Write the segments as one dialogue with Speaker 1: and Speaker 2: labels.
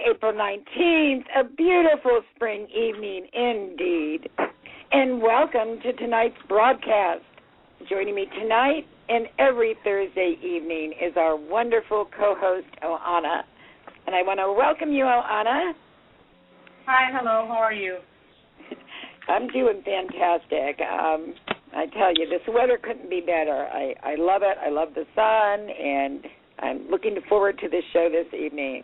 Speaker 1: April 19th, a beautiful spring evening indeed. And welcome to tonight's broadcast. Joining me tonight and every Thursday evening is our wonderful co-host, Oana. And I want to welcome you, Oana.
Speaker 2: Hi, hello, how are you?
Speaker 1: I'm doing fantastic. I tell you, this weather couldn't be better. I love it. I love the sun, and I'm looking forward to this show this evening.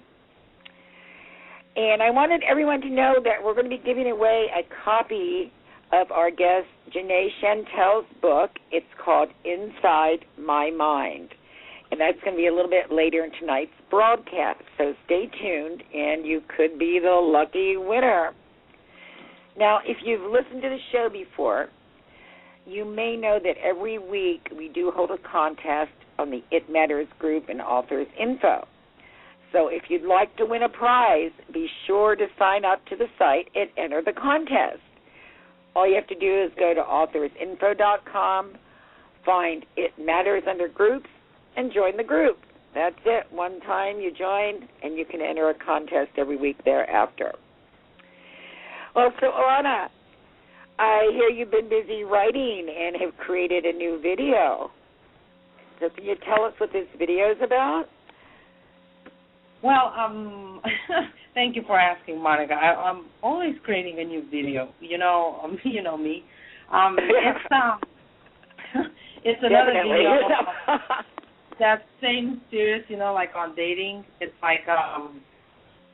Speaker 1: And I wanted everyone to know that we're going to be giving away a copy of our guest Jana Chantel's book. It's called Inside My Mind. And that's going to be a little bit later in tonight's broadcast. So stay tuned, and you could be the lucky winner. Now, if you've listened to the show before, you may know that every week we do hold a contest on the It Matters group and Authors Info. So if you'd like to win a prize, be sure to sign up to the site and enter the contest. All you have to do is go to authorsinfo.com, find It Matters under groups, and join the group. That's it. One time you join, and you can enter a contest every week thereafter. Well, so, Oana, I hear you've been busy writing and have created a new video. So can you tell us what this video is about?
Speaker 2: Well, thank you for asking, Monica. I'm always creating a new video. You know me. It's another
Speaker 1: Definitely.
Speaker 2: video of that same series, like on dating. It's like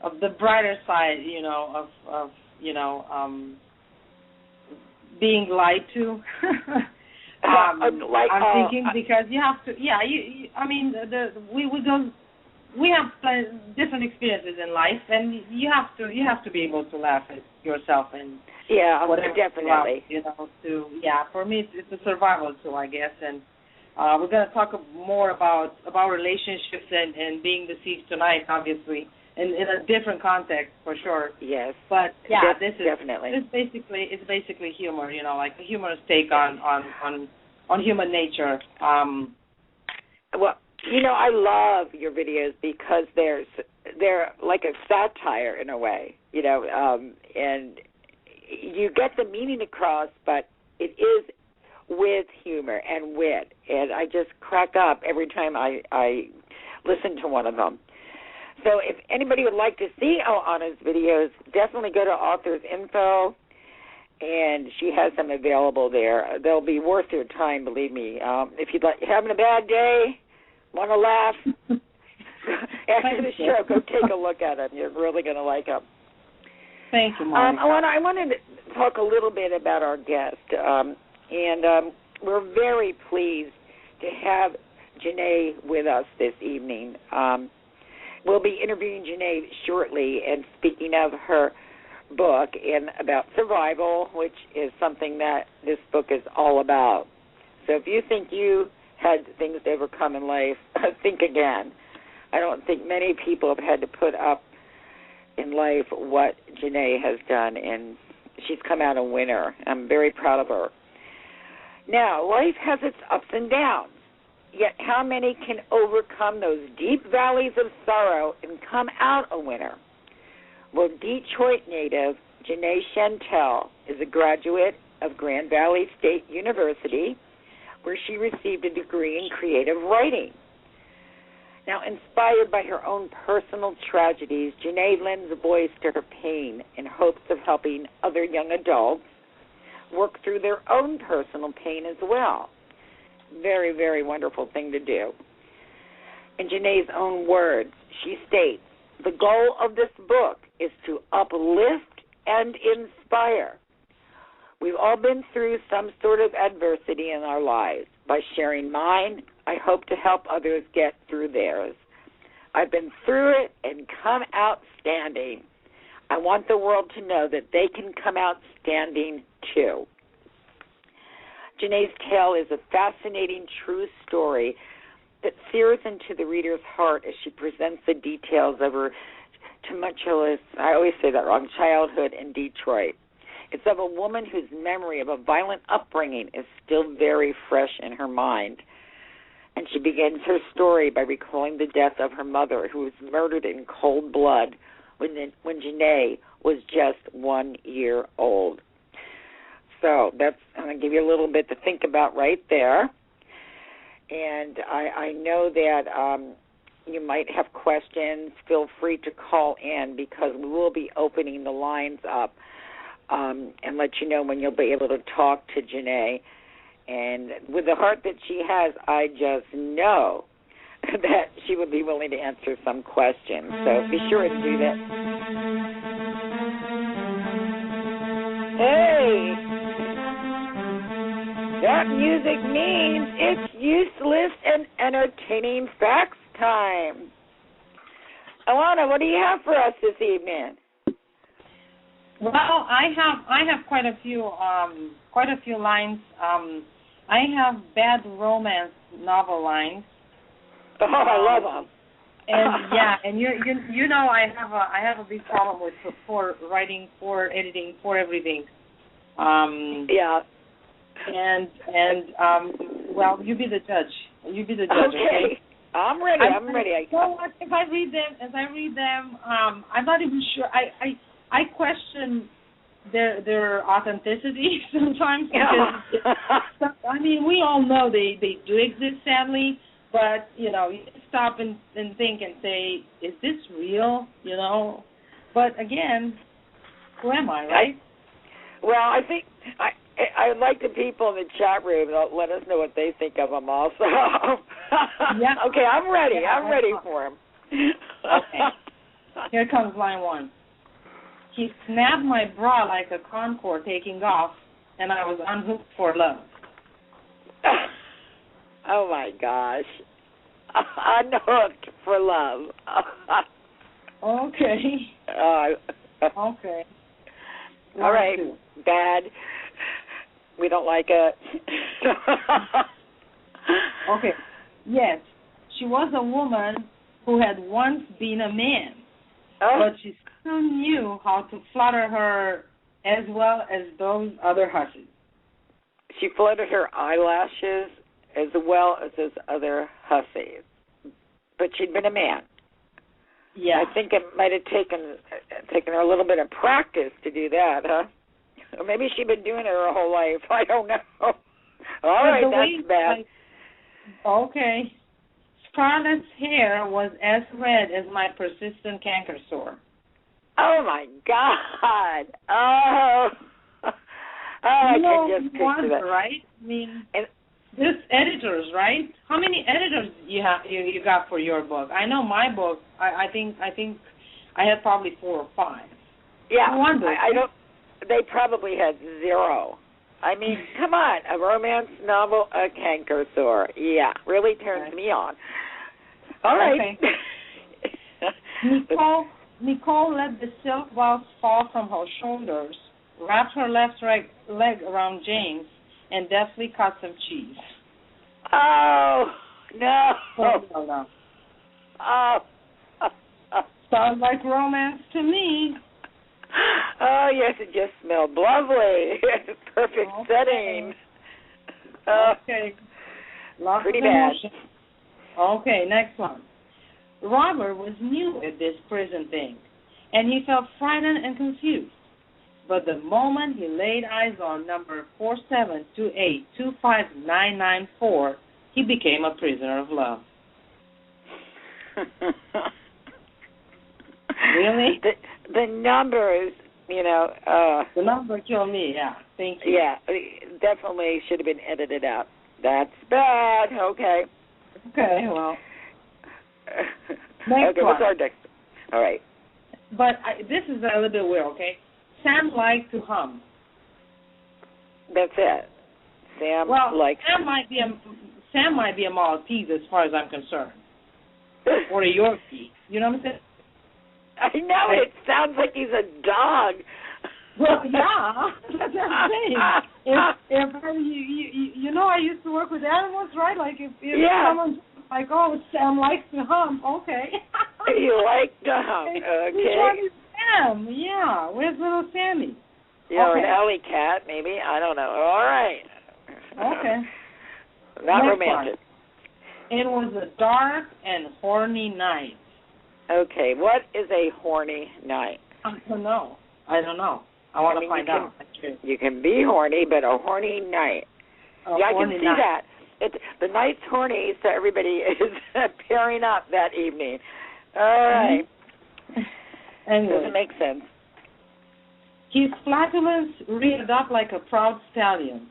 Speaker 2: of the brighter side, of being lied to. I'm thinking because you have to. Yeah, we have different experiences in life, and you have to be able to laugh at yourself and
Speaker 1: definitely.
Speaker 2: For me it's a survival tool, I guess, and we're going to talk more about relationships and being deceived tonight, obviously, in a different context for sure.
Speaker 1: Yes,
Speaker 2: but this is
Speaker 1: definitely.
Speaker 2: It's basically humor, like a humorous take on human nature.
Speaker 1: Well, I love your videos because they're like a satire in a way, and you get the meaning across, but it is with humor and wit, and I just crack up every time I listen to one of them. So if anybody would like to see Oana's videos, definitely go to Authors Info, and she has them available there. They'll be worth your time, believe me. If you're having a bad day, want to laugh, after the show, go take a look at them. You're really going to like them.
Speaker 2: Thank you, Monica.
Speaker 1: I wanted to talk a little bit about our guest, and we're very pleased to have Jana with us this evening. We'll be interviewing Jana shortly and speaking of her book and about survival, which is something that this book is all about. So if you think you had things to overcome in life, think again. I don't think many people have had to put up in life what Jana has done, and she's come out a winner. I'm very proud of her. Now, life has its ups and downs, yet how many can overcome those deep valleys of sorrow and come out a winner? Well, Detroit native Jana Chantel is a graduate of Grand Valley State University, where she received a degree in creative writing. Now, inspired by her own personal tragedies, Jana lends a voice to her pain in hopes of helping other young adults work through their own personal pain as well. Very, very wonderful thing to do. In Jana's own words, she states, "The goal of this book is to uplift and inspire. We've all been through some sort of adversity in our lives. By sharing mine, I hope to help others get through theirs. I've been through it and come out standing. I want the world to know that they can come out standing too." Jana's tale is a fascinating, true story that sears into the reader's heart as she presents the details of her tumultuous, I always say that wrong, childhood in Detroit. It's of a woman whose memory of a violent upbringing is still very fresh in her mind. And she begins her story by recalling the death of her mother, who was murdered in cold blood when Janae was just 1 year old. So I'm going to give you a little bit to think about right there. And I know that you might have questions. Feel free to call in because we will be opening the lines up and let you know when you'll be able to talk to Janae. And with the heart that she has, I just know that she would be willing to answer some questions. So be sure to do that. Hey! That music means it's useless and entertaining facts time. Alana, what do you have for us this evening?
Speaker 2: Well, I have quite a few lines. I have bad romance novel lines.
Speaker 1: Oh, I love them.
Speaker 2: And yeah, and you know I have a big problem with for writing, for editing, for everything.
Speaker 1: Yeah.
Speaker 2: And well, you be the judge. You be the judge. Okay.
Speaker 1: I'm ready. I'm ready.
Speaker 2: You know what? As I read them, I'm not even sure. I question their authenticity sometimes because I mean we all know they do exist, sadly, but you know you stop and think and say, is this real? You know, but again, who am I, right?
Speaker 1: I think I'd like the people in the chat room to let us know what they think of them also.
Speaker 2: Yeah.
Speaker 1: Okay, I'm ready. I'm ready for them.
Speaker 2: Okay. Here comes line one. He snapped my bra like a Concorde taking off, and I was unhooked for love.
Speaker 1: Oh, my gosh. Unhooked for love.
Speaker 2: Okay. Okay.
Speaker 1: All right. Bad. We don't like it.
Speaker 2: Okay. Yes, she was a woman who had once been a man, but she still knew how to flatter her as well as those other hussies.
Speaker 1: She fluttered her eyelashes as well as those other hussies, but she'd been a man.
Speaker 2: Yeah.
Speaker 1: I think it might have taken her a little bit of practice to do that, huh? Or maybe she'd been doing it her whole life. I don't know. All right, that's bad.
Speaker 2: Okay. Scarlett's hair was as red as my persistent canker sore.
Speaker 1: Oh, my God. Oh. I can just picture that.
Speaker 2: Right? I mean, this editors, right? How many editors you got for your book? I know my book, I think I had probably 4 or 5.
Speaker 1: Yeah.
Speaker 2: I wonder.
Speaker 1: I don't. They probably had 0. I mean, come on, a romance novel, a canker sore. Yeah, really turns me on. All right.
Speaker 2: Okay. Nicole let the silk blouse fall from her shoulders, wrapped her left leg around James, and deftly cut some cheese.
Speaker 1: Oh, no.
Speaker 2: No.
Speaker 1: Oh.
Speaker 2: Sounds like romance to me.
Speaker 1: Oh, yes, it just smelled lovely. Perfect setting.
Speaker 2: Okay. Lots
Speaker 1: pretty
Speaker 2: of
Speaker 1: bad.
Speaker 2: emotion. Okay, next one. Robert was new at this prison thing, and he felt frightened and confused. But the moment he laid eyes on number 4728259994, he became a prisoner of love. Really?
Speaker 1: The numbers, you know.
Speaker 2: The number killed me, yeah. Thank you.
Speaker 1: Yeah, definitely should have been edited out. That's bad. Okay.
Speaker 2: Okay, well.
Speaker 1: Okay, what's our next? All right.
Speaker 2: But this is a little bit weird, okay? Sam liked to hum.
Speaker 1: That's it. Sam likes.
Speaker 2: Sam might be a Maltese as far as I'm concerned, or a Yorkie. You know what I'm saying?
Speaker 1: I know it sounds like he's a dog.
Speaker 2: Well, yeah, that's what I'm saying. If you know, I used to work with animals, right? Like if someone's like, oh, Sam likes to hum, okay.
Speaker 1: You like to hum, okay.
Speaker 2: Which one is Sam? Yeah, where's little Sammy?
Speaker 1: Yeah, okay. An alley cat, maybe. I don't know. All right.
Speaker 2: Okay.
Speaker 1: Not romantic.
Speaker 2: It was a dark and horny night.
Speaker 1: Okay, what is a horny night?
Speaker 2: I don't know. I want to find out.
Speaker 1: You can be horny, but a horny night. I can see that. The night's horny, so everybody is pairing up that evening. All right.
Speaker 2: Anyway.
Speaker 1: Doesn't make sense.
Speaker 2: His flatulence reared up like a proud stallion.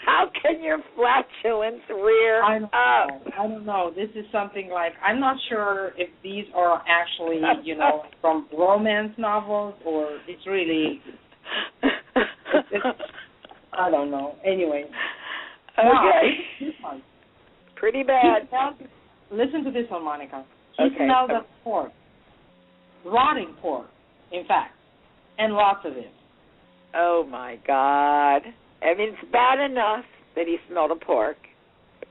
Speaker 1: How can your flatulence rear up?
Speaker 2: I don't know. This is something like, I'm not sure if these are actually, from romance novels or it's really, I don't know. Anyway.
Speaker 1: Okay. Pretty bad.
Speaker 2: Listen to this one, Monica. He smelled of pork. Rotting pork, in fact. And lots of it.
Speaker 1: Oh, my God. I mean, it's bad enough that he smelled of pork,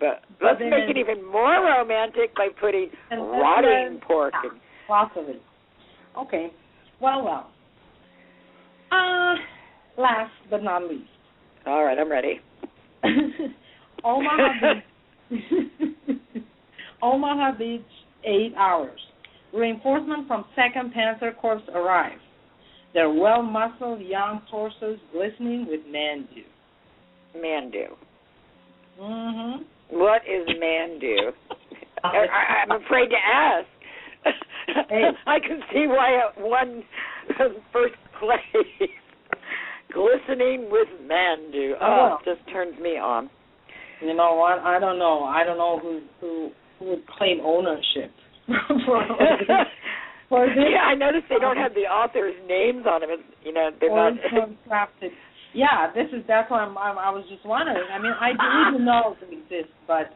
Speaker 1: but let's make it even more romantic by putting rotting pork in.
Speaker 2: Lots of it. Okay. Well. Last but not least.
Speaker 1: All right, I'm ready.
Speaker 2: Omaha Beach, 8 hours. Reinforcement from 2nd Panzer Corps arrive. Their well-muscled young torsos glistening with man-dew.
Speaker 1: Man-dew.
Speaker 2: Mm-hmm.
Speaker 1: What is man-dew? I'm afraid to ask.
Speaker 2: Hey.
Speaker 1: I can see why one first place. Glistening with man-dew. Oh, it just turns me on.
Speaker 2: You know what? I don't know. I don't know who would claim ownership for this.
Speaker 1: Yeah, I noticed they don't have the author's names on them. They're not
Speaker 2: crafted. Yeah, that's why I was just wondering. I mean, I do even know it exists, but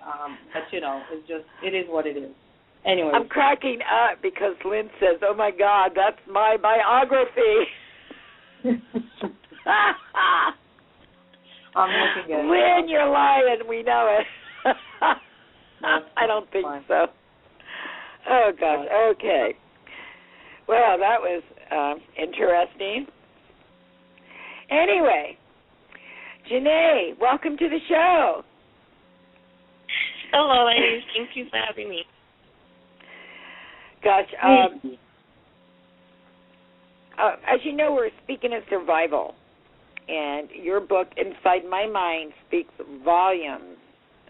Speaker 2: it is what it is. Anyway,
Speaker 1: I'm cracking up because Lynn says, "Oh my God, that's my biography."
Speaker 2: I'm looking at it.
Speaker 1: Lynn, you're lying. We know it. I don't think so. Oh gosh. Okay. Well, that was interesting. Anyway, Janae, welcome to the show.
Speaker 3: Hello, ladies. Thank you for having me.
Speaker 1: Gosh, as you know, we're speaking of survival, and your book, Inside My Mind, speaks volumes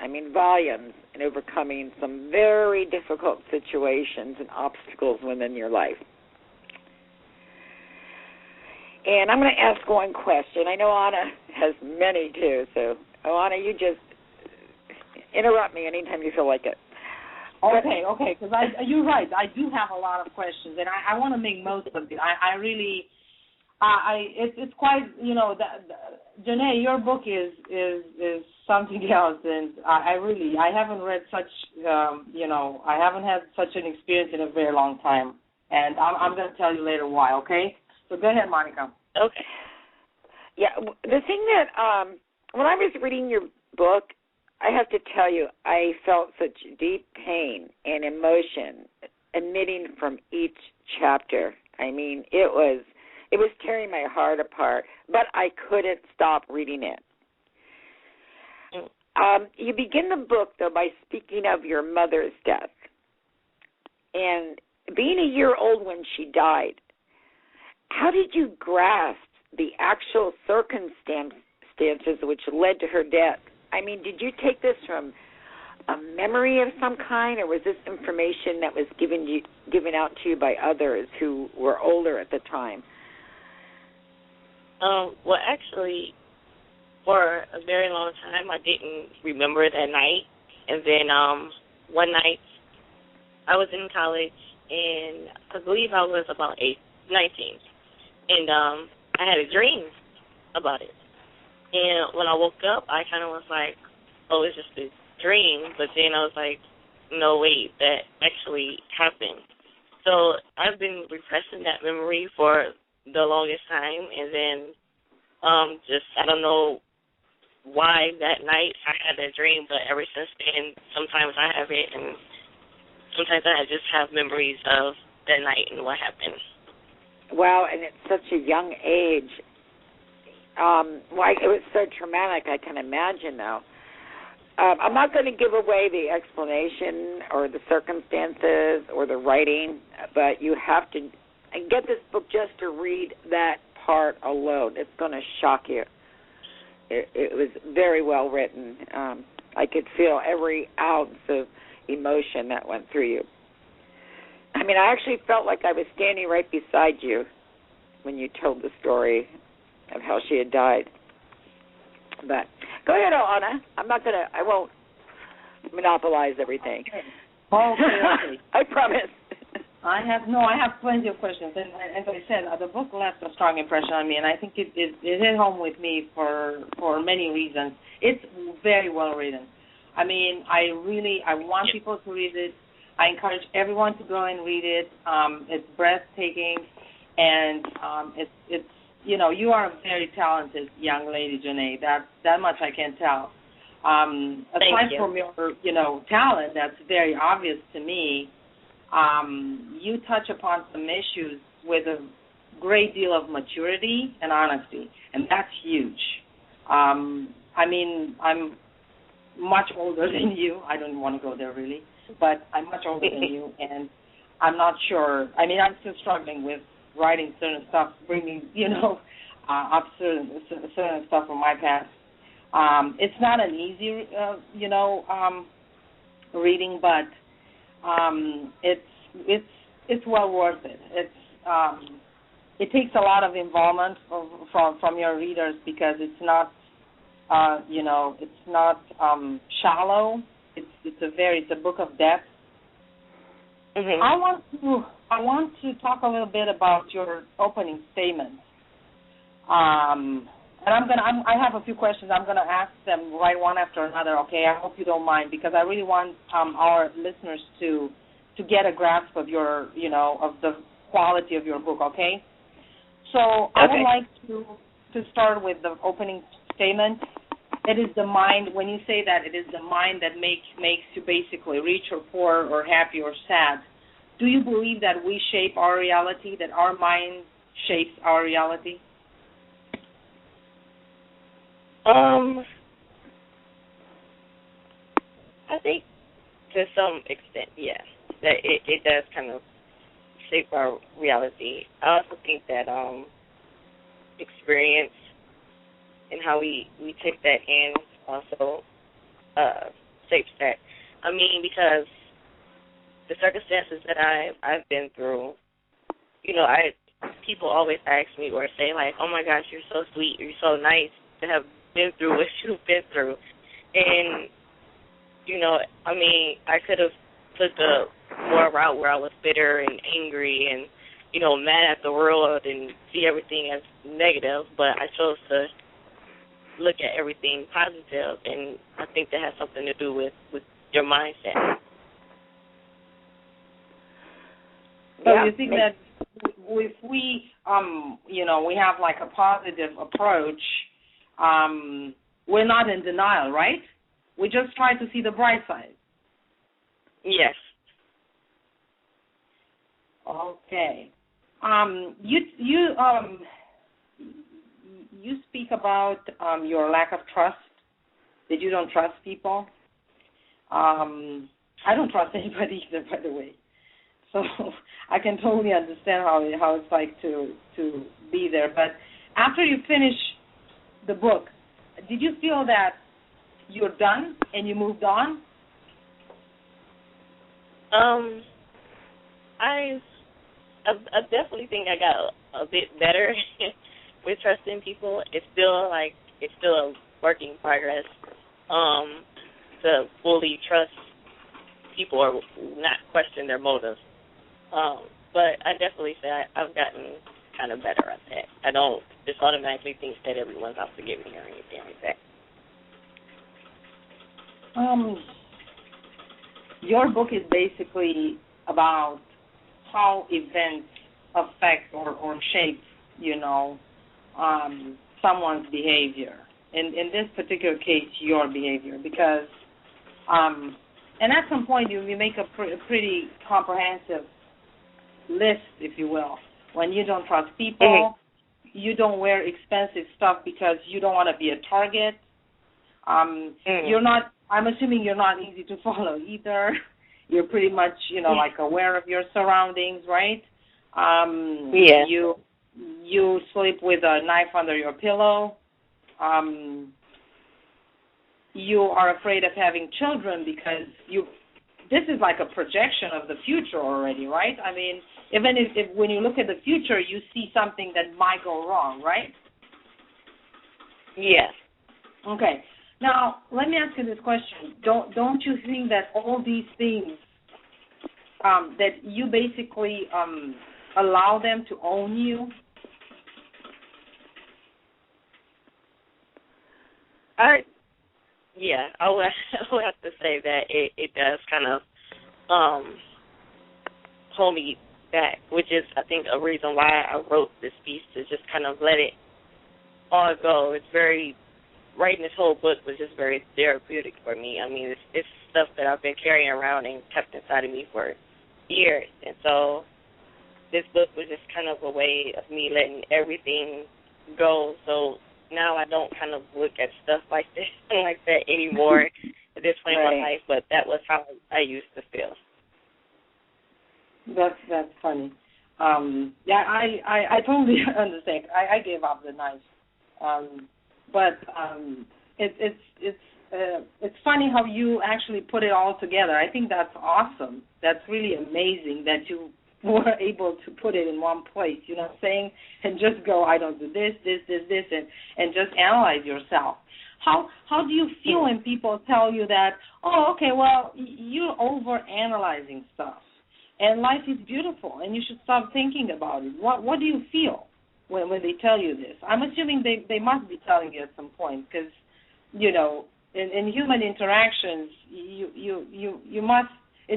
Speaker 1: in overcoming some very difficult situations and obstacles within your life. And I'm going to ask one question. I know Anna has many, too, so, Anna, you just interrupt me anytime you feel like it.
Speaker 2: Okay, because you're right. I do have a lot of questions, and I want to make most of it. I really, it's quite, Janae, your book is something else, and I haven't read such, I haven't had such an experience in a very long time, and I'm going to tell you later why, okay? So go ahead, Monica.
Speaker 3: Okay.
Speaker 1: Yeah, the thing that, when I was reading your book, I have to tell you, I felt such deep pain and emotion emitting from each chapter. I mean, it was tearing my heart apart, but I couldn't stop reading it. You begin the book, though, by speaking of your mother's death. And being a year old when she died, how did you grasp the actual circumstances which led to her death? I mean, did you take this from a memory of some kind, or was this information that was given out to you by others who were older at the time?
Speaker 3: Well, actually, for a very long time, I didn't remember that night. And then one night, I was in college, and I believe I was about 19. And I had a dream about it. And when I woke up, I kind of was like, oh, it's just a dream. But then I was like, no, wait, that actually happened. So I've been repressing that memory for the longest time. And then I don't know why that night I had that dream, but ever since then, sometimes I have it, and sometimes I just have memories of that night and what happened.
Speaker 1: Wow, and at such a young age, it was so traumatic, I can imagine, though. I'm not going to give away the explanation or the circumstances or the writing, but you have to get this book just to read that part alone. It's going to shock you. It was very well written. I could feel every ounce of emotion that went through you. I mean, I actually felt like I was standing right beside you when you told the story of how she had died. But go ahead, Anna. I won't monopolize everything.
Speaker 2: Okay.
Speaker 1: I promise.
Speaker 2: I have plenty of questions, and as I said, the book left a strong impression on me, and I think it hit home with me for many reasons. It's very well written. I mean, I want people to read it. I encourage everyone to go and read it. It's breathtaking, and it's you are a very talented young lady, Janae. That much I can tell. Aside from your talent, that's very obvious to me. You touch upon some issues with a great deal of maturity and honesty, and that's huge. I mean, I'm much older than you. I don't want to go there really, but I'm much older than you, and I'm not sure. I mean, I'm still struggling with writing certain stuff, bringing up certain stuff from my past. It's not an easy, reading, but it's well worth it. It takes a lot of involvement from your readers because it's not shallow. It's a book of depth.
Speaker 3: Mm-hmm.
Speaker 2: I want to talk a little bit about your opening statement. And I have a few questions. I'm gonna ask them right one after another. Okay, I hope you don't mind because I really want our listeners to get a grasp of your of the quality of your book. Okay, so I would like to start with the opening statement. It is the mind. When you say that, it is the mind that makes you basically rich or poor or happy or sad. Do you believe that we shape our reality? That our mind shapes our reality?
Speaker 3: I think to some extent, yes, that it does kind of shape our reality. I also think that experience and how we take that in also shapes that. I mean, because the circumstances that I've been through, people always ask me or say like, "Oh my gosh, you're so sweet, you're so nice to have been through what you've been through," and I mean, I could have took a more route where I was bitter and angry and mad at the world and see everything as negative, but I chose to look at everything positive, and I think that has something to do with your mindset.
Speaker 2: So you think that if we, we have like a positive approach, we're not in denial, right? We just try to see the bright side.
Speaker 3: Yes.
Speaker 2: Okay. You speak about your lack of trust, that you don't trust people. I don't trust anybody either, by the way. So I can totally understand how it's like to be there. But after you finish the book, did you feel that you're done and you moved on?
Speaker 3: I definitely think I got a bit better with trusting people. It's still a work in progress to fully trust people or not question their motives. But I definitely say I've gotten kind of better at that. I don't just automatically think that everyone's out to get me or anything like that.
Speaker 2: Your book is basically about how events affect or shape, someone's behavior. In this particular case, your behavior, because, and at some point you make a pretty comprehensive list, if you will. When you don't trust people, you don't wear expensive stuff because you don't want to be a target. You're not I'm assuming you're not easy to follow either. You're pretty much, like aware of your surroundings, right?
Speaker 3: Yeah.
Speaker 2: You sleep with a knife under your pillow. You are afraid of having children because this is like a projection of the future already, right? I mean, even if when you look at the future, you see something that might go wrong, right?
Speaker 3: Yeah.
Speaker 2: Okay. Now, let me ask you this question. Don't you think that all these things, that you basically allow them to own you?
Speaker 3: I would have to say that it does kind of hold me back, which is, I think, a reason why I wrote this piece, to just kind of let it all go. It's very, writing this whole book was just very therapeutic for me. I mean, it's stuff that I've been carrying around and kept inside of me for years. And so this book was just kind of a way of me letting everything go. So now I don't kind of look at stuff like this like that anymore at this point in my life, but that was how I used to feel.
Speaker 2: That's funny. I totally understand. I gave up the knife, but it's funny how you actually put it all together. I think that's awesome. That's really amazing that you were able to put it in one place. You know what I'm saying? And just go, I don't do this, and just analyze yourself. How do you feel when people tell you that? Oh, okay, well, you're overanalyzing stuff. And life is beautiful, and you should stop thinking about it. What do you feel when they tell you this? I'm assuming they must be telling you at some point, because, in human interactions, it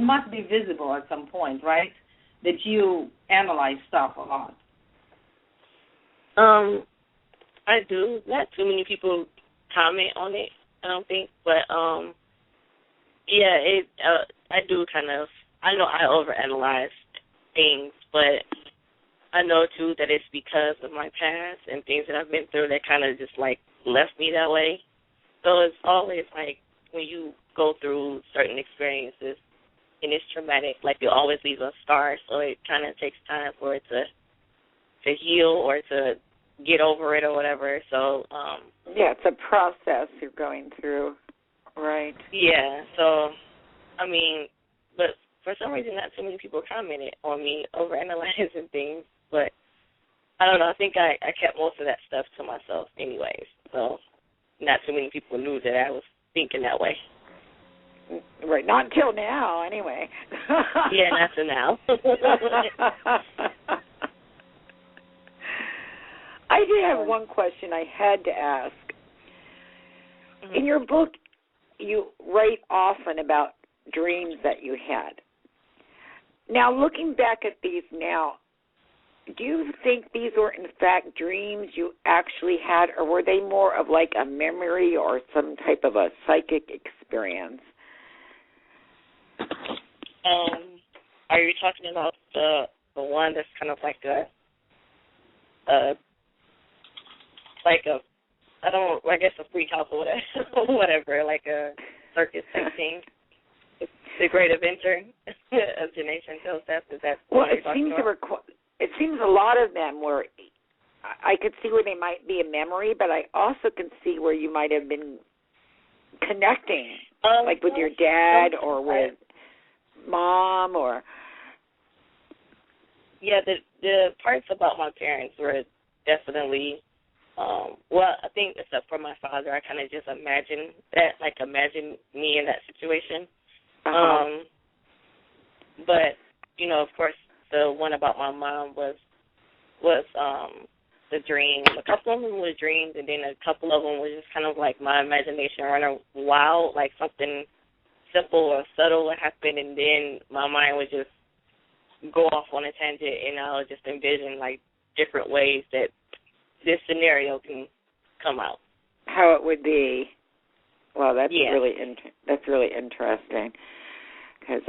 Speaker 2: must be visible at some point, right? That you analyze stuff a lot.
Speaker 3: I do. Not too many people comment on it, I don't think, but I do kind of. I know I overanalyze things, but I know, too, that it's because of my past and things that I've been through that kind of just, left me that way. So it's always, when you go through certain experiences and it's traumatic, it always leaves a scar, so it kind of takes time for it to heal or to get over it or whatever. So,
Speaker 1: it's a process you're going through, right?
Speaker 3: Yeah, so, I mean, but for some reason, not too many people commented on me overanalyzing things, but I don't know. I think I kept most of that stuff to myself anyways, so not too many people knew that I was thinking that way.
Speaker 1: Right, not until now, anyway.
Speaker 3: Yeah, not till now.
Speaker 1: I did have one question I had to ask. Mm-hmm. In your book, you write often about dreams that you had. Now, looking back at these now, do you think these were, in fact, dreams you actually had, or were they more of a memory or some type of a psychic experience?
Speaker 3: Are you talking about the one that's kind of I guess a freak house or whatever, like a circus type thing? The Great Adventure of Jana Chantel. Is that what you're talking about?
Speaker 1: It seems a lot of them were. I could see where they might be a memory, but I also can see where you might have been connecting, with your dad or with mom or.
Speaker 3: Yeah, the parts about my parents were definitely. I think except for my father, I kind of just imagined that, imagine me in that situation.
Speaker 1: Uh-huh.
Speaker 3: But of course, the one about my mom was the dream. A couple of them were dreams, and then a couple of them was just kind of my imagination running wild, something simple or subtle would happen, and then my mind would just go off on a tangent, and I would just envision different ways that this scenario can come out.
Speaker 1: How it would be. Well, that's really interesting, because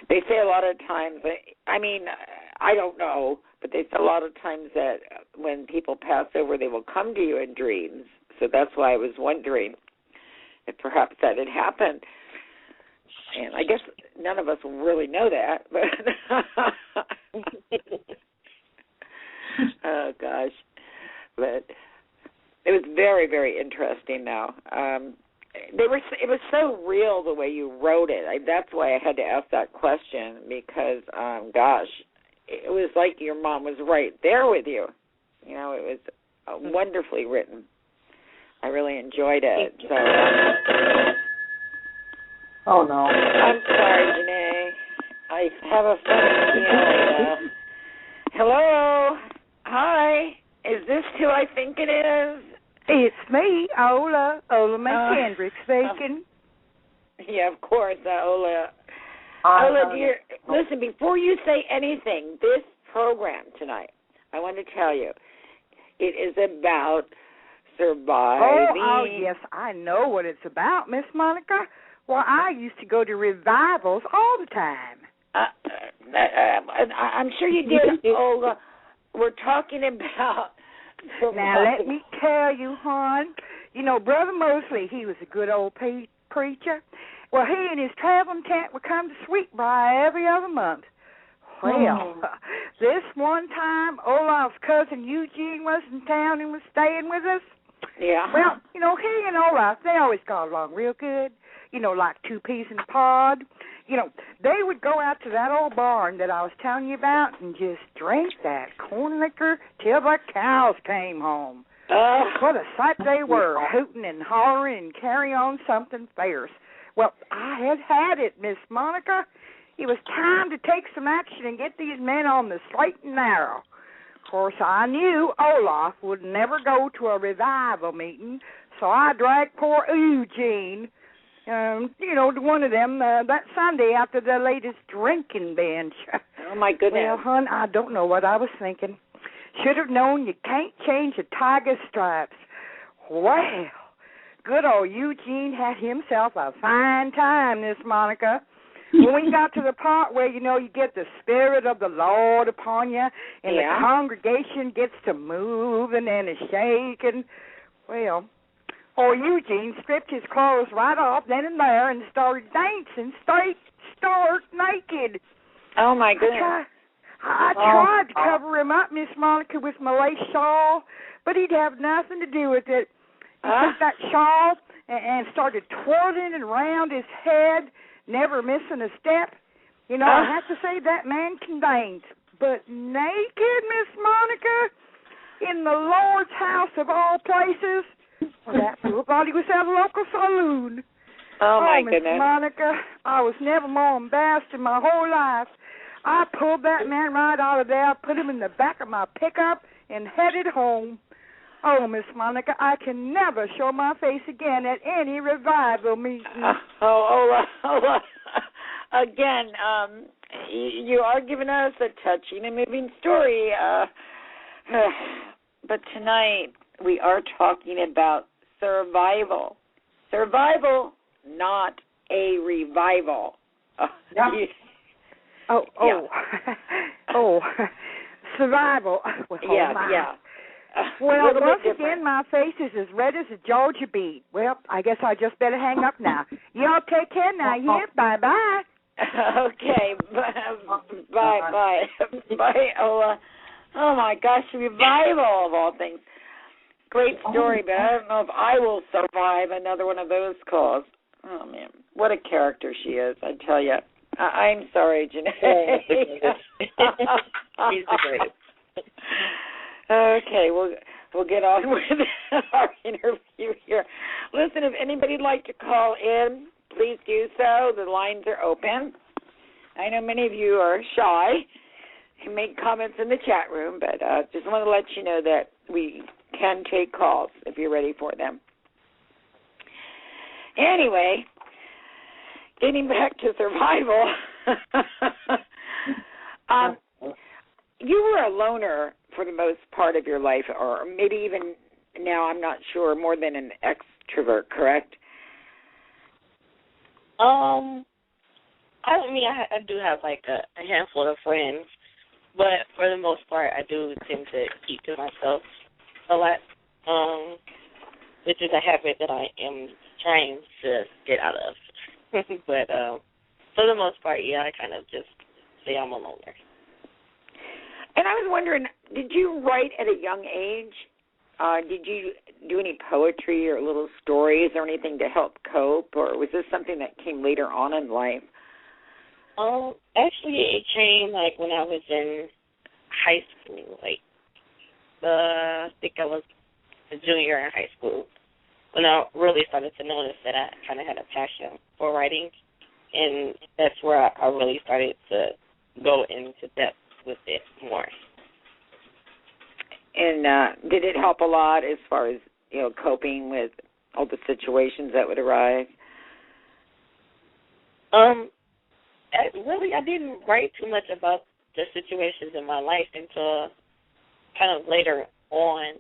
Speaker 1: they say a lot of times. I mean, I don't know, but they say a lot of times that when people pass over, they will come to you in dreams. So that's why I was wondering if perhaps that had happened. And I guess none of us will really know that. But oh, gosh. But it was very, very interesting, though. It was so real the way you wrote it. That's why I had to ask that question because, gosh, it was like your mom was right there with you. You know, it was wonderfully written. I really enjoyed it. So,
Speaker 2: oh, no.
Speaker 1: I'm sorry, Janae. I have a funny feeling. Hello? Hi. Is this who I think it is?
Speaker 4: It's me, Ola McKendrick speaking.
Speaker 1: Yeah, of course, Ola. Ola, dear, listen, before you say anything, this program tonight, I want to tell you, it is about surviving.
Speaker 4: Oh, yes, I know what it's about, Miss Monica. Well, I used to go to revivals all the time.
Speaker 1: I'm sure you did, Ola. We're talking about surviving.
Speaker 4: Now, let me tell you, hon, you know, Brother Mosley, he was a good old preacher. Well, he and his traveling tent would come to Sweetbriar every other month. Well, this one time, Olaf's cousin Eugene was in town and was staying with us.
Speaker 1: Yeah.
Speaker 4: Well, you know, he and Olaf, they always got along real good, you know, like two peas in a pod. You know, they would go out to that old barn that I was telling you about and just drink that corn liquor till the cows came home. What a sight they were, hooting and hollering and carry on something fierce. Well, I had it, Miss Monica. It was time to take some action and get these men on the straight and narrow. Of course, I knew Olaf would never go to a revival meeting, so I dragged poor Eugene, you know, to one of them that Sunday after the latest drinking binge.
Speaker 1: Oh, my goodness.
Speaker 4: Well, hon, I don't know what I was thinking. Should have known you can't change a tiger's stripes. Well, good old Eugene had himself a fine time, Miss Monica. When we got to the part where, you know, you get the Spirit of the Lord upon you and the congregation gets to moving and shaking, well, old Eugene stripped his clothes right off then and there and started dancing stark naked.
Speaker 1: Oh, my goodness.
Speaker 4: I tried to cover him up, Miss Monica, with my lace shawl, but he'd have nothing to do with it. He took that shawl and started twirling it around his head, never missing a step. You know, I have to say that man can dance, but naked, Miss Monica, in the Lord's house of all places, well, that looked like he was at a local saloon.
Speaker 1: Oh, my
Speaker 4: Miss
Speaker 1: goodness.
Speaker 4: Monica, I was never more embarrassed in my whole life. I pulled that man right out of there, put him in the back of my pickup, and headed home. Oh, Miss Monica, I can never show my face again at any revival meeting.
Speaker 1: Ola, again, you are giving us a touching and moving story. But tonight we are talking about survival. Survival, not a revival.
Speaker 4: Survival. Well, well, once again, my face is as red as a Georgia beet. Well, I guess I just better hang up now. Y'all take care now. Yeah, bye-bye.
Speaker 1: Okay, bye. Bye, Ola. Oh, my gosh, revival of all things. Great story, but I don't know if I will survive another one of those calls. Oh, man, what a character she is, I tell you. I'm sorry, Janae.
Speaker 3: She's the greatest.
Speaker 1: Okay, we'll get on with our interview here. Listen, if anybody'd like to call in, please do so. The lines are open. I know many of you are shy and make comments in the chat room, but just want to let you know that we can take calls if you're ready for them. Anyway, getting back to survival, you were a loner for the most part of your life, or maybe even now, I'm not sure, more than an extrovert, correct?
Speaker 3: I do have like a handful of friends, but for the most part, I do tend to keep to myself a lot, which is a habit that I am trying to get out of. But for the most part, yeah, I kind of just say I'm a loner.
Speaker 1: And I was wondering, did you write at a young age? Did you do any poetry or little stories or anything to help cope, or was this something that came later on in life?
Speaker 3: Actually, it came like when I was in high school. Like, I think I was a junior in high school when I really started to notice that I kind of had a passion for writing, and that's where I really started to go into depth with it more.
Speaker 1: And did it help a lot as far as, coping with all the situations that would arise?
Speaker 3: I didn't write too much about the situations in my life until kind of later on.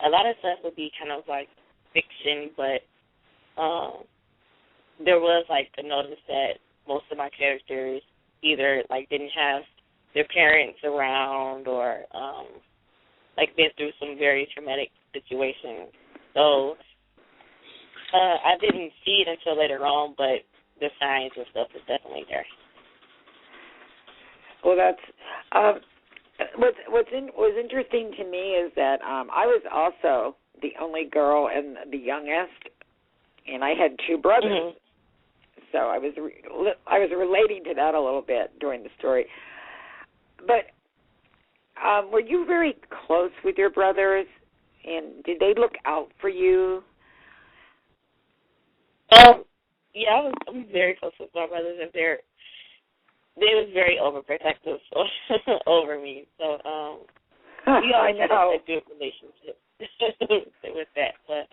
Speaker 3: A lot of stuff would be kind of like fiction, but there was like the notice that most of my characters either like didn't have their parents around or like been through some very traumatic situations. So I didn't see it until later on, but the signs and stuff is definitely there.
Speaker 1: Well, that's what's interesting to me is that I was also the only girl and the youngest, and I had two brothers. Mm-hmm. So I was relating to that a little bit during the story. But were you very close with your brothers, and did they look out for you?
Speaker 3: Yeah, I was very close with my brothers, and they was very overprotective over me. So we always had a good relationship with that. But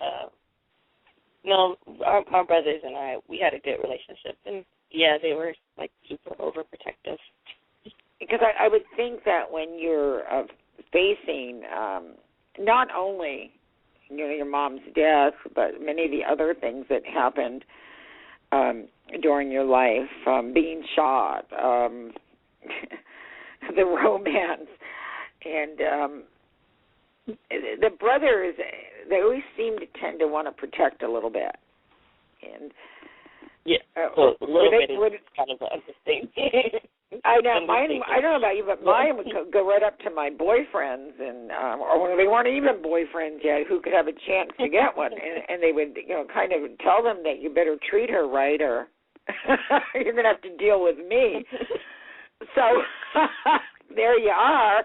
Speaker 3: no, our brothers and I, we had a good relationship, and yeah, they were like super overprotective.
Speaker 1: Because I would think that when you're facing not only your mom's death, but many of the other things that happened during your life, being shot, the romance, and the brothers, they always seem to tend to want to protect a little bit. And
Speaker 3: yeah, so a little bit is kind of an understatement.
Speaker 1: I know. Mine, I don't know about you, but mine would go right up to my boyfriends, and or when they weren't even boyfriends yet, who could have a chance to get one, and they would, kind of tell them that you better treat her right, or you're gonna have to deal with me. So there you are,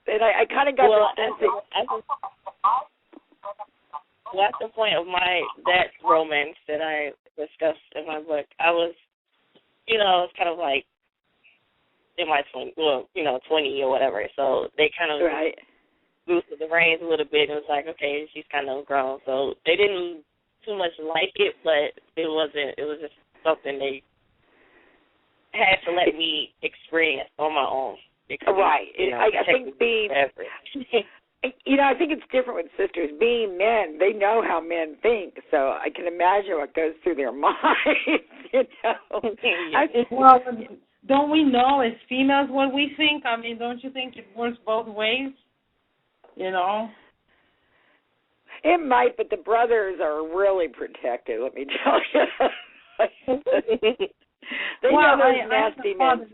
Speaker 1: And I kind of got the sense that.
Speaker 3: Well, at the point of that romance that I discussed in my book, I was, it's kind of like in my 20 or whatever. So they kind of loosened the reins a little bit. And it was like, okay, she's kind of grown. So they didn't too much like it, but it was just something they had to let me experience on my own. Because,
Speaker 1: I think being. I think it's different with sisters. Being men, they know how men think, so I can imagine what goes through their minds,
Speaker 2: Well, don't we know as females what we think? I mean, don't you think it works both ways?
Speaker 1: It might, but the brothers are really protected, let me tell you. They know those nasty men.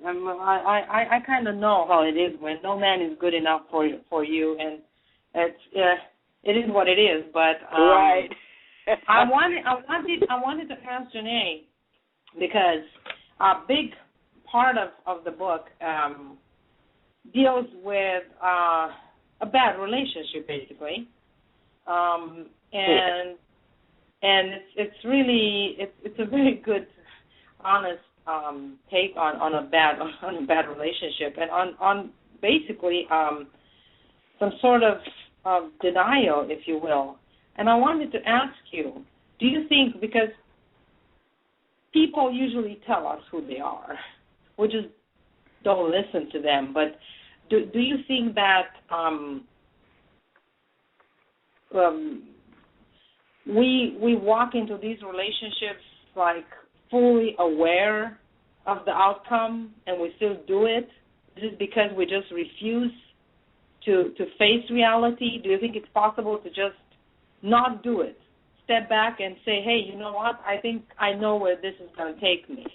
Speaker 2: I kind of know how it is when no man is good enough for you, and it is what it is. But
Speaker 1: right.
Speaker 2: I wanted to ask Janae, because a big part of the book deals with a bad relationship, basically, and it's really it's a very good, honest take on a bad relationship, and on basically some sort of denial, if you will. And I wanted to ask you, do you think, because people usually tell us who they are, we just don't listen to them, but do you think that we walk into these relationships like fully aware of the outcome, and we still do it? Is it because we just refuse to face reality? Do you think it's possible to just not do it? Step back and say, hey, you know what? I think I know where this is going to take me.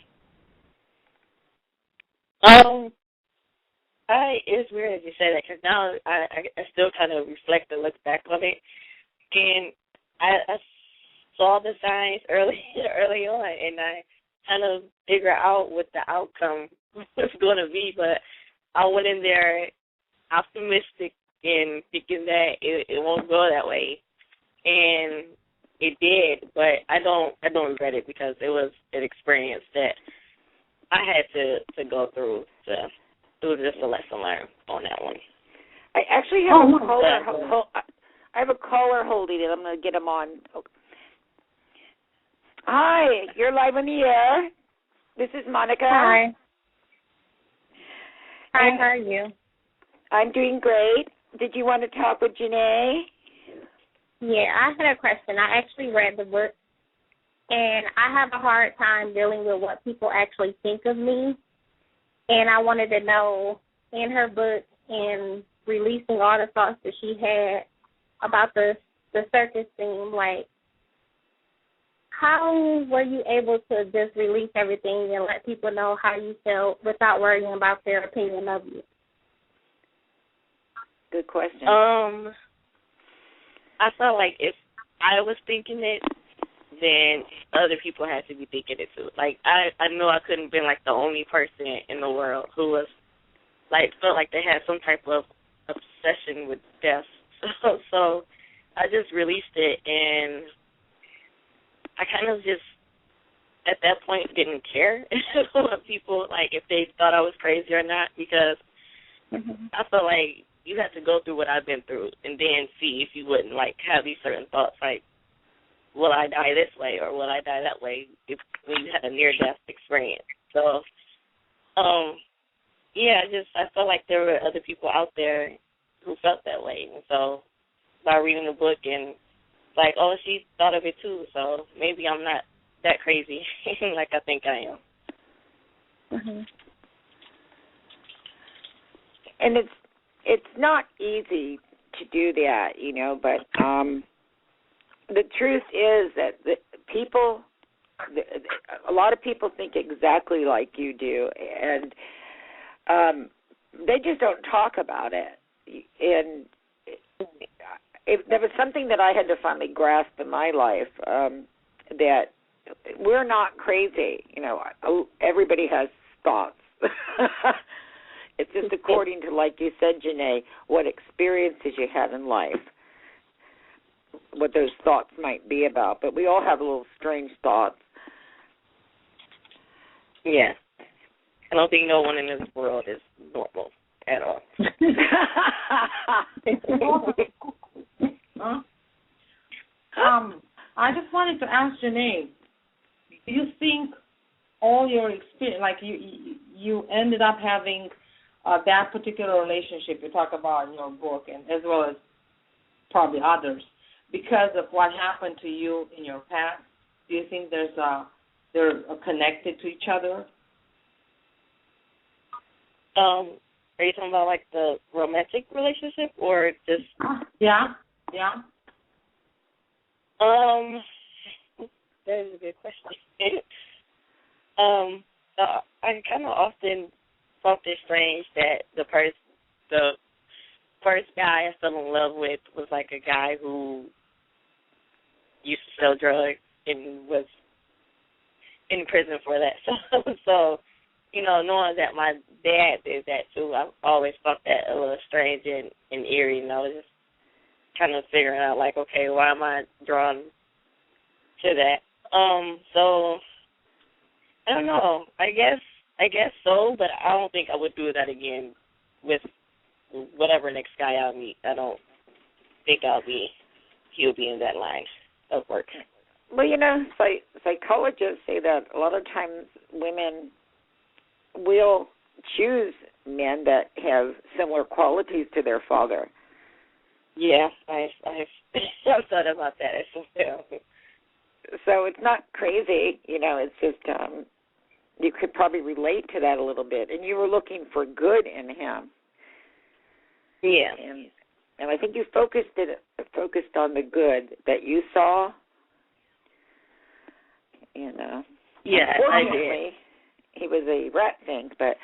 Speaker 3: It's weird as you say that, because now I still kind of reflect and look back on it, and I saw the signs early on, and I kind of figure out what the outcome was going to be, but I went in there optimistic and thinking that it won't go that way, and it did, but I don't regret it, because it was an experience that I had to go through. It was just a lesson learned on that one.
Speaker 1: I actually have a caller. I have a caller holding it. I'm going to get him on. Hi, you're live on the air. This is Monica.
Speaker 5: Hi. Hi,
Speaker 1: And
Speaker 5: how are you?
Speaker 1: I'm doing great. Did you want to talk with Janae?
Speaker 5: Yeah, I had a question. I actually read the book, and I have a hard time dealing with what people actually think of me. And I wanted to know, in her book and releasing all the thoughts that she had about the circus theme, like, how were you able to just release everything and let people know how you felt without worrying about their opinion of you?
Speaker 1: Good question.
Speaker 3: I felt like if I was thinking it, then other people had to be thinking it too. Like, I know I couldn't have been, like, the only person in the world who was, like, felt like they had some type of obsession with death. So I just released it, and I kind of just, at that point, didn't care what people, like, if they thought I was crazy or not, because I felt like you have to go through what I've been through and then see if you wouldn't, like, have these certain thoughts, like, will I die this way or will I die that way when you had a near-death experience. So, I felt like there were other people out there who felt that way. And so by reading the book and, like, oh, she thought of it too, so maybe I'm not that crazy like I think I am.
Speaker 5: Mm-hmm.
Speaker 1: And it's not easy to do that, but the truth is that a lot of people think exactly like you do, and they just don't talk about it. And there was something that I had to finally grasp in my life, that we're not crazy. Everybody has thoughts. It's just according to, like you said, Janae, what experiences you have in life, what those thoughts might be about. But we all have little strange thoughts.
Speaker 3: Yeah. I don't think no one in this world is normal at all.
Speaker 2: I just wanted to ask Janae, do you think all your experience, like you ended up having that particular relationship you talk about in your book, and as well as probably others, because of what happened to you in your past? Do you think they're connected to each other?
Speaker 3: Are you talking about, like, the romantic relationship or just?
Speaker 2: Yeah.
Speaker 3: That is a good question. I kind of often felt it strange that the first guy I fell in love with was like a guy who used to sell drugs and was in prison for that. So knowing that my dad did that too, I've always thought that a little strange and eerie. Just kind of figuring out, like, okay, why am I drawn to that? So I don't know. I guess so, but I don't think I would do that again with whatever next guy I meet. I don't think he'll be in that line of work.
Speaker 1: Well, psychologists say that a lot of times women will choose men that have similar qualities to their father.
Speaker 3: Yeah, I've thought about that as well.
Speaker 1: So it's not crazy, it's just you could probably relate to that a little bit. And you were looking for good in him.
Speaker 3: Yeah.
Speaker 1: And I think you focused on the good that you saw. And unfortunately, he was a rat thing, but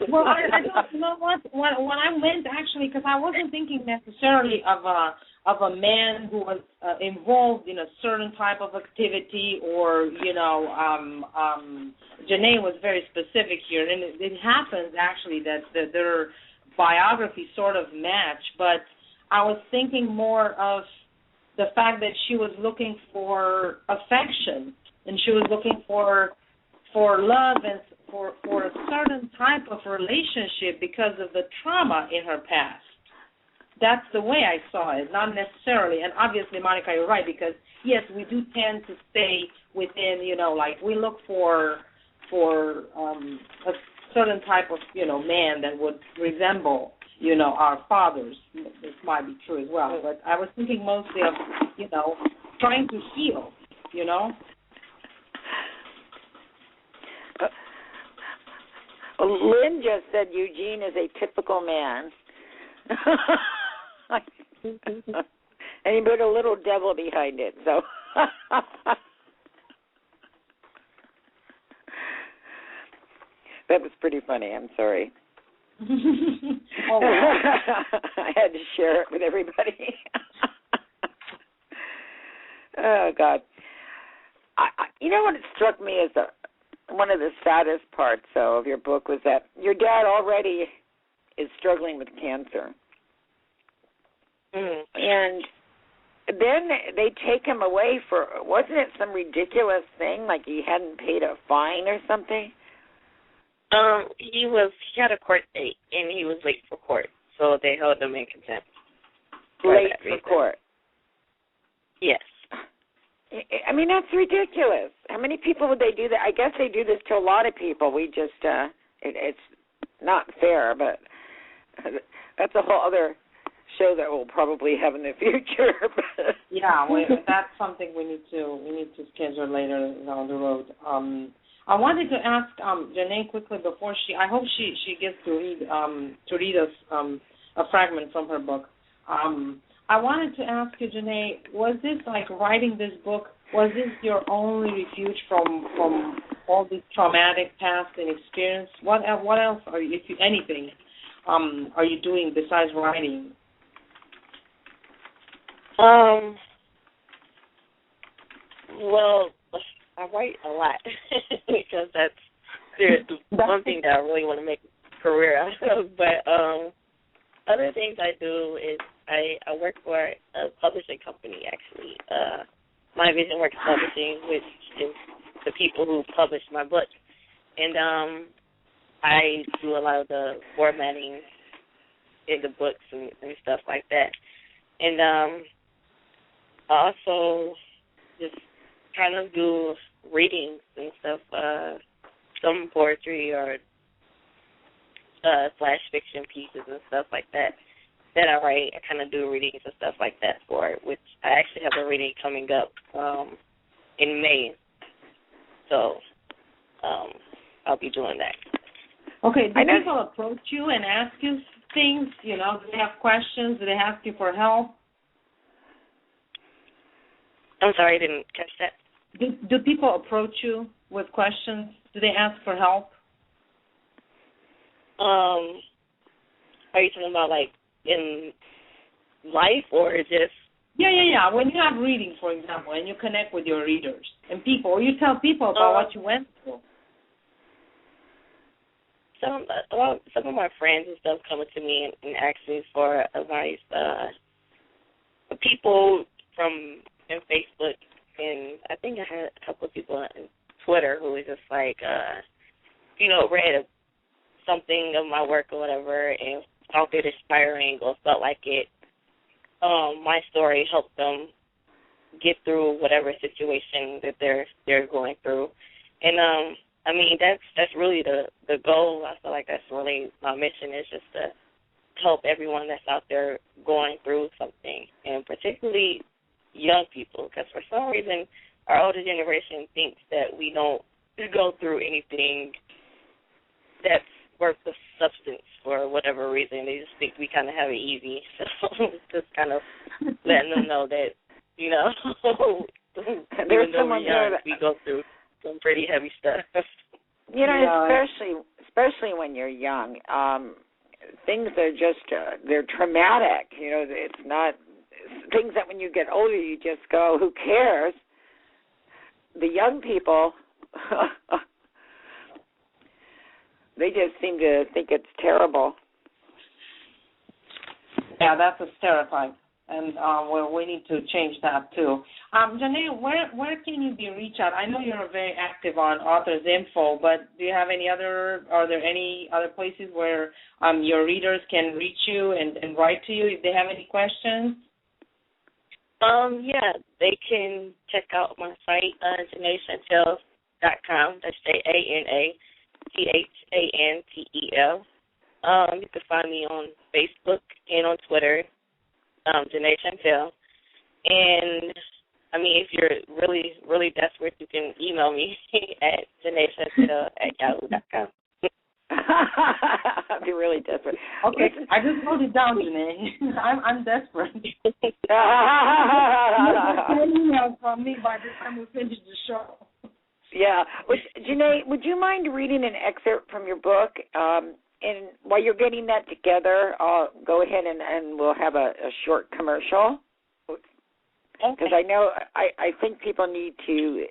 Speaker 2: well, I don't, you know what? When I went, actually, because I wasn't thinking necessarily of a man who was involved in a certain type of activity, or Janae was very specific here, and it happens actually that their biographies sort of match. But I was thinking more of the fact that she was looking for affection, and she was looking for love and for a certain type of relationship because of the trauma in her past. That's the way I saw it, not necessarily. And obviously, Monica, you're right, because, yes, we do tend to stay within, like we look for a certain type of, man that would resemble, our fathers. This might be true as well. But I was thinking mostly of, trying to heal,
Speaker 1: Lynn just said Eugene is a typical man. And he put a little devil behind it, so. That was pretty funny. I'm sorry.
Speaker 2: Oh, wow.
Speaker 1: I had to share it with everybody. Oh, God. You know what it struck me as one of the saddest parts, though, of your book was that your dad already is struggling with cancer.
Speaker 3: Mm.
Speaker 1: And then they take him away for, wasn't it some ridiculous thing, like he hadn't paid a fine or something?
Speaker 3: He had a court date, and he was late for court, so they held him in contempt.
Speaker 1: Late for court?
Speaker 3: Yes.
Speaker 1: I mean, that's ridiculous. How many people would they do that? I guess they do this to a lot of people. We just, it's not fair, but that's a whole other show that we'll probably have in the future.
Speaker 2: Yeah, that's something we need to schedule later down the road. I wanted to ask Janae quickly before I hope she gets to read us a fragment from her book. I wanted to ask you, Janae, was this, like, writing this book, was this your only refuge from all this traumatic past and experience? What else are you, if you, anything, are you doing besides writing?
Speaker 3: Well, I write a lot because that's one thing that I really want to make a career out of. But other things I do is I work for a publishing company, actually. My Vision Works Publishing, which is the people who publish my book. And I do a lot of the formatting in the books and stuff like that. And I also just kind of do readings and stuff, some poetry or flash fiction pieces and stuff like that I write. I kind of do readings and stuff like that for it, which I actually have a reading coming up in May. So I'll be doing that.
Speaker 2: Okay, do people approach you and ask you things? Do they have questions? Do they ask you for help?
Speaker 3: I'm sorry, I didn't catch that.
Speaker 2: Do people approach you with questions? Do they ask for help?
Speaker 3: Are you talking about, like, in life or just?
Speaker 2: Yeah. When you have readings, for example, and you connect with your readers and people, or you tell people about what you went through.
Speaker 3: Some of my friends and stuff come to me and ask me for advice. People from Facebook, and I think I had a couple of people on Twitter who was just like, read something of my work or whatever and found it inspiring or felt like it, my story helped them get through whatever situation that they're going through. And I mean, that's really the goal. I feel like that's really my mission, is just to help everyone that's out there going through something, and particularly young people, because for some reason our older generation thinks that we don't go through anything that's work the substance for whatever reason. They just think we kind of have it easy. So just kind of letting them know that, you know,
Speaker 1: there's someone there that
Speaker 3: we go through some pretty heavy stuff.
Speaker 1: You know, especially when you're young, things are just they're traumatic. You know, it's not things that when you get older you just go, who cares? The young people, they just seem to think it's terrible.
Speaker 2: Yeah, that's a stereotype, and we need to change that too. Janae, where can you be reached out? I know you're very active on Author's Info, but do you have are there any other places where your readers can reach you and write to you if they have any questions?
Speaker 3: Yeah, they can check out my site, janachantel.com. That's JanaChantel. You can find me on Facebook and on Twitter, Janae Chantel. And, I mean, if you're really, really desperate, you can email me at janachantel@yahoo.com.
Speaker 1: I'd be really desperate.
Speaker 2: Okay, I just wrote it down, Janae. I'm desperate. Email from me by the time we finish the show.
Speaker 1: Yeah. Janae, would you mind reading an excerpt from your book? And while you're getting that together, I'll go ahead and we'll have a short commercial. Because I know I think people need to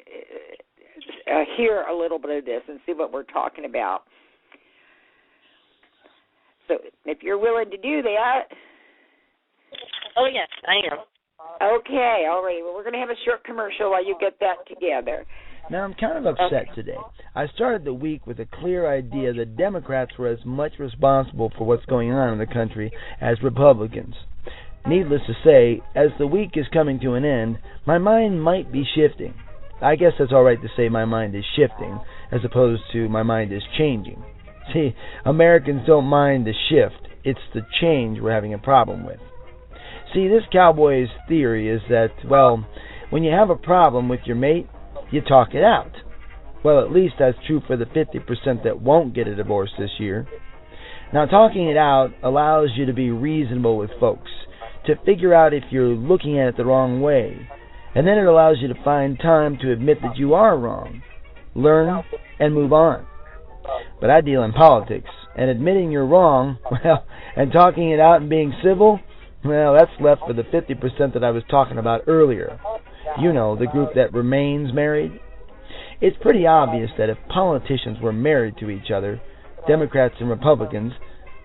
Speaker 1: hear a little bit of this and see what we're talking about. So if you're willing to do that.
Speaker 3: Oh, yes, I am.
Speaker 1: Okay, all right. Well, we're going to have a short commercial while you get that together.
Speaker 6: Now, I'm kind of upset today. I started the week with a clear idea that Democrats were as much responsible for what's going on in the country as Republicans. Needless to say, as the week is coming to an end, my mind might be shifting. I guess that's all right to say my mind is shifting, as opposed to my mind is changing. See, Americans don't mind the shift. It's the change we're having a problem with. See, this cowboy's theory is that, well, when you have a problem with your mate, you talk it out. Well, at least that's true for the 50% that won't get a divorce this year. Now, talking it out allows you to be reasonable with folks, to figure out if you're looking at it the wrong way, and then it allows you to find time to admit that you are wrong, learn, and move on. But I deal in politics, and admitting you're wrong, well, and talking it out and being civil, well, that's left for the 50% that I was talking about earlier. You know, the group that remains married. It's pretty obvious that if politicians were married to each other, Democrats and Republicans,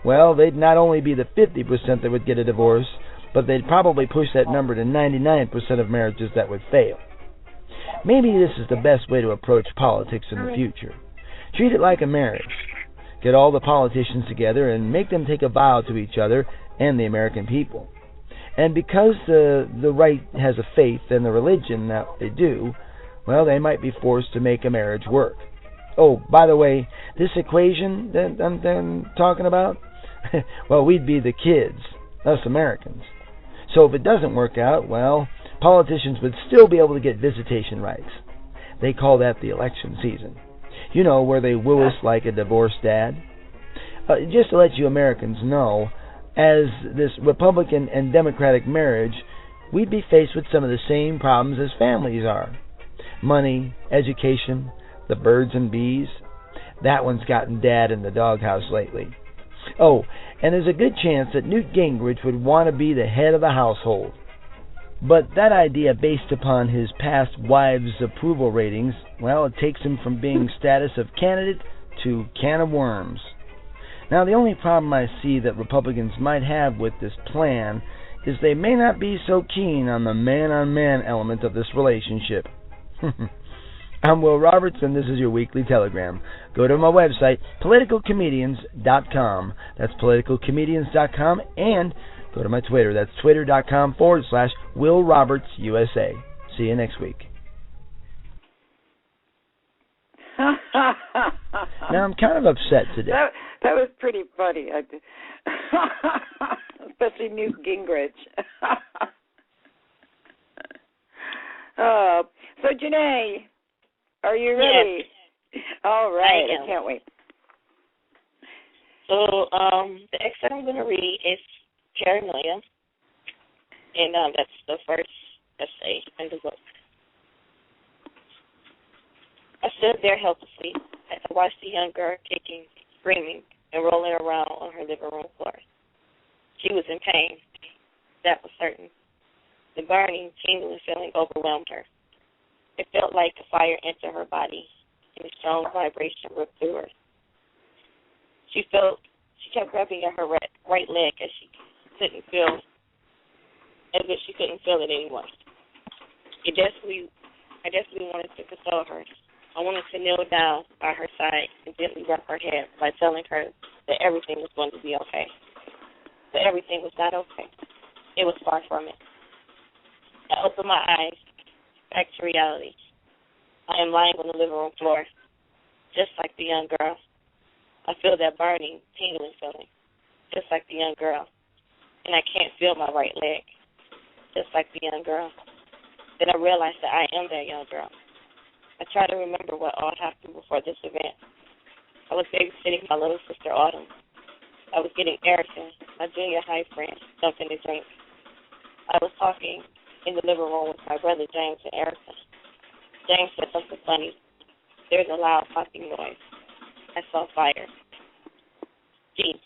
Speaker 6: well, they'd not only be the 50% that would get a divorce, but they'd probably push that number to 99% of marriages that would fail. Maybe this is the best way to approach politics in the future. Treat it like a marriage. Get all the politicians together and make them take a vow to each other and the American people. And because the right has a faith and the religion that they do, well, they might be forced to make a marriage work. Oh, by the way, this equation that I'm talking about, well, we'd be the kids, us Americans. So if it doesn't work out, well, politicians would still be able to get visitation rights. They call that the election season. You know, where they woo us like a divorced dad. Just to let you Americans know, as this Republican and Democratic marriage, we'd be faced with some of the same problems as families are. Money, education, the birds and bees. That one's gotten Dad in the doghouse lately. Oh, and there's a good chance that Newt Gingrich would want to be the head of the household. But that idea, based upon his past wives' approval ratings, well, it takes him from being status of candidate to can of worms. Now, the only problem I see that Republicans might have with this plan is they may not be so keen on the man-on-man element of this relationship. I'm Will Roberts, and this is your weekly telegram. Go to my website, politicalcomedians.com. That's politicalcomedians.com, and go to my Twitter. That's twitter.com/Will Roberts USA. See you next week. Now, I'm kind of upset today.
Speaker 1: That was pretty funny. Especially Newt Gingrich. So, Janae, are you ready?
Speaker 3: Yes.
Speaker 1: All right. I can't wait.
Speaker 3: So the excerpt I'm going to read is Paranoia, and that's the first essay in the book. I stood there helplessly as I watched the young girl kicking, screaming, and rolling around on her living room floor. She was in pain, that was certain. The burning, tingling feeling overwhelmed her. It felt like the fire entered her body, and a strong vibration ripped through her. She kept grabbing at her right leg as if she couldn't feel it anymore. I desperately wanted to console her. I wanted to kneel down by her side and gently rub her head by telling her that everything was going to be okay. But everything was not okay. It was far from it. I opened my eyes, back to reality. I am lying on the living room floor, just like the young girl. I feel that burning, tingling feeling, just like the young girl. And I can't feel my right leg, just like the young girl. Then I realized that I am that young girl. I try to remember what all happened before this event. I was babysitting my little sister, Autumn. I was getting Erica, my junior high friend, something to drink. I was talking in the living room with my brother, James, and Erica. James said something funny. There's a loud popping noise. I saw fire. Gee,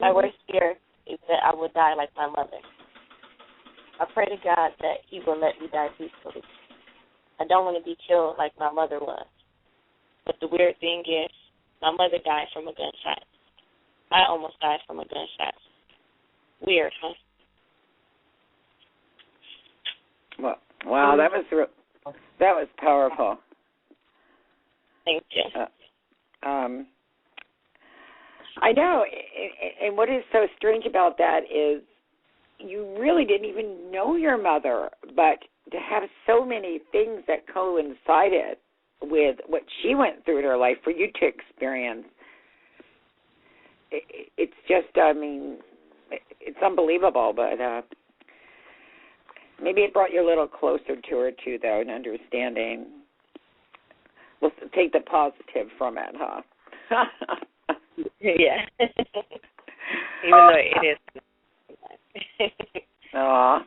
Speaker 3: my worst fear is that I would die like my mother. I pray to God that he will let me die peacefully. I don't want to be killed like my mother was. But the weird thing is, my mother died from a gunshot. I almost died from a gunshot. Weird, huh?
Speaker 1: Well, wow, that was powerful.
Speaker 3: Thank you.
Speaker 1: I know, and what is so strange about that is you really didn't even know your mother, but to have so many things that coincided with what she went through in her life for you to experience, it's just, I mean, it's unbelievable, but maybe it brought you a little closer to her, too, though, in understanding. We'll take the positive from it, huh?
Speaker 3: Yeah. Even though it is.
Speaker 1: Aw.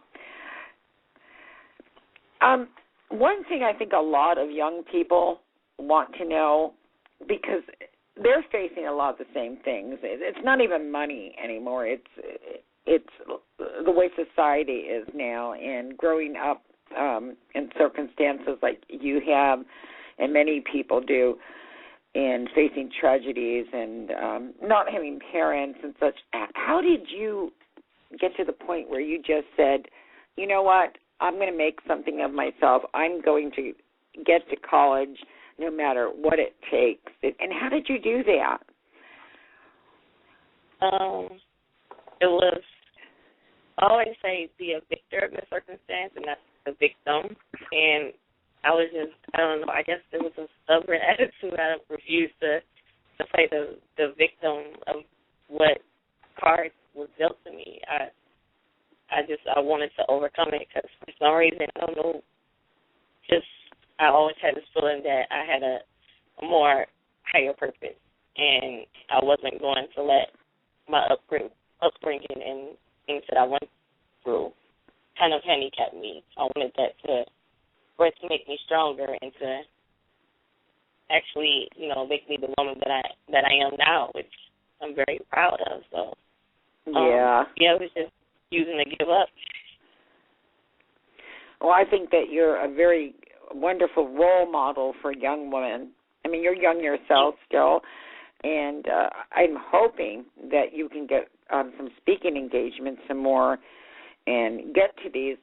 Speaker 1: One thing I think a lot of young people want to know, because they're facing a lot of the same things. It's not even money anymore. It's the way society is now, and growing up in circumstances like you have and many people do, and facing tragedies and not having parents and such. How did you get to the point where you just said, you know what, I'm going to make something of myself. I'm going to get to college no matter what it takes. And how did you do that?
Speaker 3: It was, I always say, be a victor of the circumstance and not a victim. And I was just, I don't know, I guess there was a stubborn attitude. I refused to play the victim of what cards was dealt to me. I wanted to overcome it because for some reason, I don't know, just I always had this feeling that I had a more higher purpose, and I wasn't going to let my upbringing and things that I went through kind of handicap me. I wanted that for it to make me stronger and to actually, make me the woman that I am now, which I'm very proud of. So, it was just using to give up.
Speaker 1: Well, I think that you're a very wonderful role model for young women. I mean, you're young yourself still, and I'm hoping that you can get some speaking engagements some more and get to these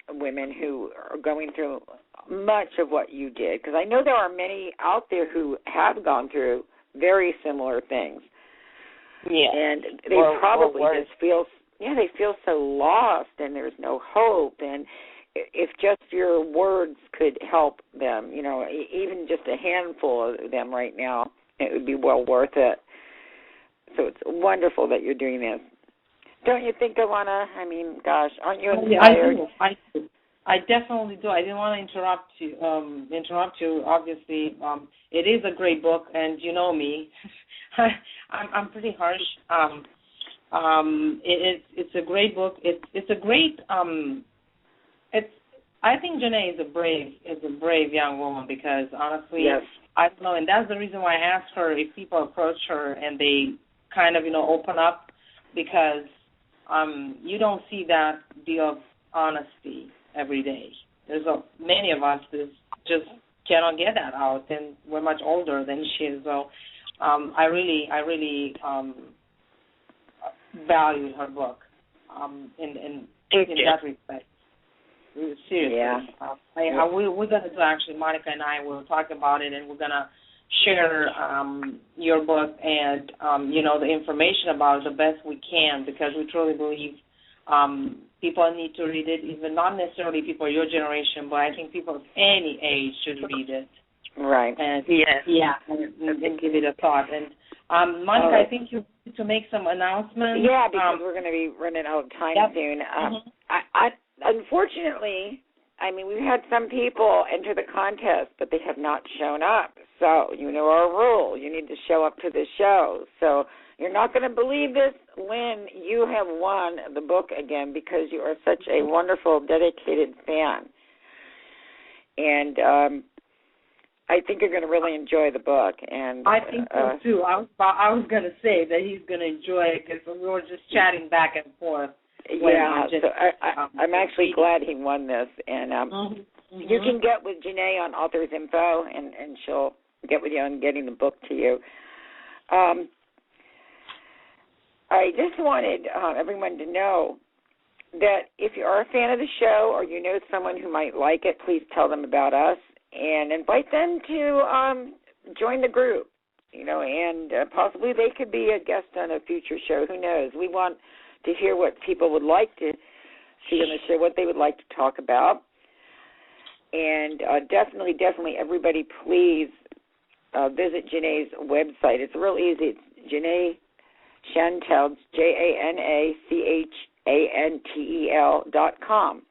Speaker 1: women who are going through much of what you did, because I know there are many out there who have gone through very similar things. Yeah. And they probably just feel, they feel so lost and there's no hope. And if just your words could help them, even just a handful of them right now, it would be well worth it. So it's wonderful that you're doing this. Don't you think, Alana? I mean, gosh, aren't you inspired?
Speaker 2: I do. I definitely do. I didn't want to interrupt you. Obviously, it is a great book, and you know me. I'm pretty harsh. It's a great book. It's a great. I think Janae is a brave young woman because honestly,
Speaker 1: yes.
Speaker 2: I don't know, and that's the reason why I asked her if people approach her and they kind of open up, because you don't see that deal of honesty every day. There's many of us that just cannot get that out, and we're much older than she is. So I really valued her book in that respect. Seriously.
Speaker 1: Yeah.
Speaker 2: We're going to do, actually, Monica and I will talk about it, and we're going to share your book and, the information about it the best we can, because we truly believe people need to read it, even not necessarily people your generation, but I think people of any age should read it.
Speaker 1: Right.
Speaker 2: And and give it a thought. And Monica, I think you need to make some announcements.
Speaker 1: Yeah, because we're going to be running out of time soon. I unfortunately, we've had some people enter the contest, but they have not shown up. So you know our rule. You need to show up to the show. So you're not going to believe this, Lynn. You have won the book again because you are such a wonderful, dedicated fan. And I think you're going to really enjoy the book. And
Speaker 2: I think so, too. I was going to say that he's going to enjoy it because we were just chatting back and forth.
Speaker 1: Yeah, so I'm actually glad he won this. And you can get with Janae on Author's Info, and she'll get with you on getting the book to you. I just wanted everyone to know that if you are a fan of the show or you know someone who might like it, please tell them about us and invite them to join the group, and possibly they could be a guest on a future show. Who knows? We want to hear what people would like to see on the show, what they would like to talk about. And definitely, everybody, please visit Janae's website. It's real easy. It's Jana Chantel, JanaChantel.com.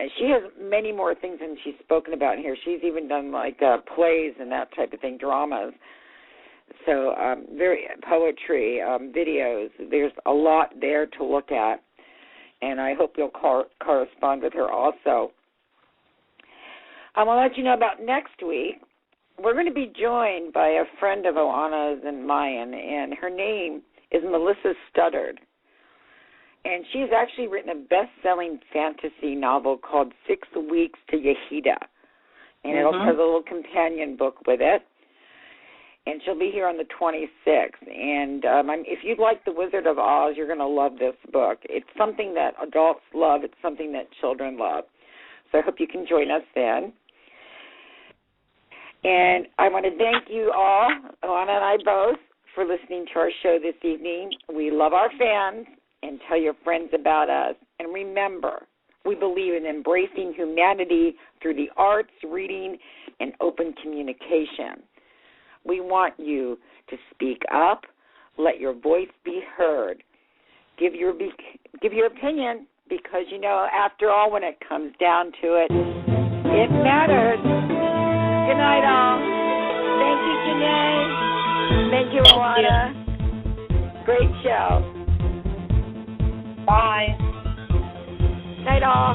Speaker 1: And she has many more things than she's spoken about in here. She's even done plays and that type of thing, dramas. So very poetry, videos. There's a lot there to look at, and I hope you'll correspond with her also. I want to let you know about next week. We're going to be joined by a friend of Oana's and mine, and her name is Melissa Studdard. And she's actually written a best-selling fantasy novel called 6 Weeks to Yahida, and it has a little companion book with it. And she'll be here on the 26th. And if you like The Wizard of Oz, you're going to love this book. It's something that adults love. It's something that children love. So I hope you can join us then. And I want to thank you all, Alana and I both, for listening to our show this evening. We love our fans, and tell your friends about us. And remember, we believe in embracing humanity through the arts, reading, and open communication. We want you to speak up, let your voice be heard. Give your opinion, because, after all, when it comes down to it, it matters. Good night, all. Thank you, Janae. Thank you, Alana. Great show.
Speaker 2: Bye.
Speaker 1: Night, all.